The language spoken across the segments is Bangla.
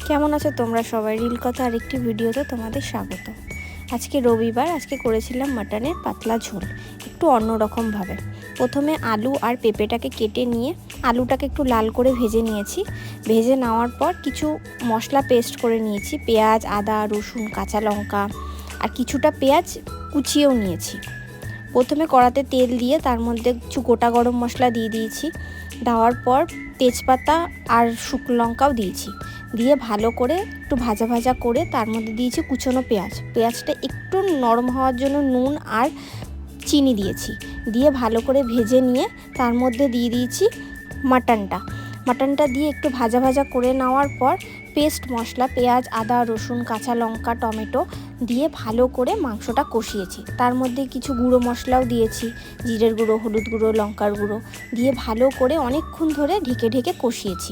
কেমন আছো তোমরা সবাই? রিল কথা আরেকটি ভিডিওতে তোমাদের স্বাগত। আজকে রবিবার, আজকে করেছিলাম মাটনের পাতলা ঝোল, একটু অন্যরকমভাবে। প্রথমে আলু আর পেঁপেটাকে কেটে নিয়ে আলুটাকে একটু লাল করে ভেজে নিয়েছি। ভেজে নেওয়ার পর কিছু মশলা পেস্ট করে নিয়েছি, পেঁয়াজ, আদা, রসুন, কাঁচা লঙ্কা আর কিছুটা পেঁয়াজ কুচিয়েও নিয়েছি। প্রথমে কড়াতে তেল দিয়ে তার মধ্যে কিছু গোটা গরম মশলা দিয়ে দিয়েছি। দেওয়ার পর তেজপাতা আর শুকনো লঙ্কাও দিয়েছি। দিয়ে ভালো করে একটু ভাজা ভাজা করে তার মধ্যে দিয়েছি কুচনো পেঁয়াজটা একটু নরম হওয়ার জন্য নুন আর চিনি দিয়েছি। দিয়ে ভালো করে ভেজে নিয়ে তার মধ্যে দিয়ে দিয়েছি মাটনটা দিয়ে একটু ভাজা ভাজা করে নেওয়ার পর পেস্ট মশলা পেঁয়াজ, আদা, রসুন, কাঁচা লঙ্কা, টমেটো দিয়ে ভালো করে মাংসটা কষিয়েছি। তার মধ্যে কিছু গুঁড়ো মশলাও দিয়েছি, জিরের গুঁড়ো, হলুদ গুঁড়ো, লঙ্কার গুঁড়ো দিয়ে ভালো করে অনেকক্ষণ ধরে ঢেকে কষিয়েছি।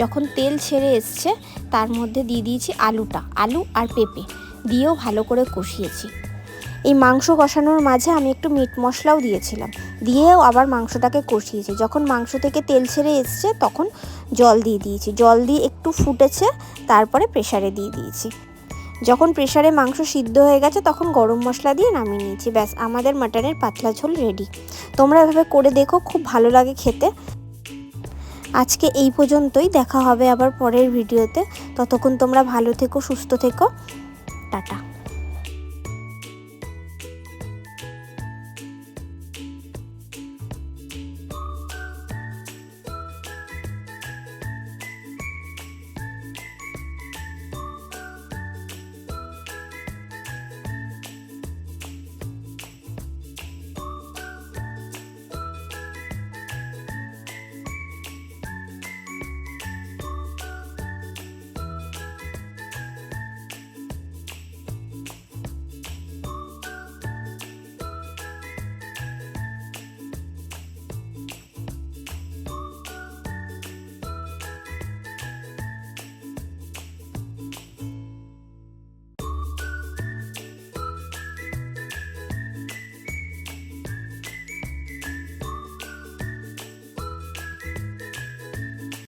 যখন তেল ছেড়ে এসছে তার মধ্যে দিয়ে দিয়েছি আলু আর পেঁপে দিয়েও ভালো করে কষিয়েছি। এই মাংস কষানোর মাঝে আমি একটু মিট মশলাও দিয়েছিলাম, দিয়েও আবার মাংসটাকে কষিয়েছি। যখন মাংস থেকে তেল ছেড়ে এসছে তখন জল দিয়ে দিয়েছি। জল দিয়ে একটু ফুটেছে, তারপরে প্রেসারে দিয়ে দিয়েছি। যখন প্রেসারে মাংস সিদ্ধ হয়ে গেছে তখন গরম মশলা দিয়ে নামিয়ে নিয়েছি। ব্যাস, আমাদের মাটনের পাতলা ঝোল রেডি। তোমরা এভাবে করে দেখো, খুব ভালো লাগে খেতে। আজকে এই পর্যন্তই, দেখা হবে আবার পরের ভিডিওতে। ততক্ষণ তোমরা ভালো থেকো, সুস্থ থেকো। টাটা।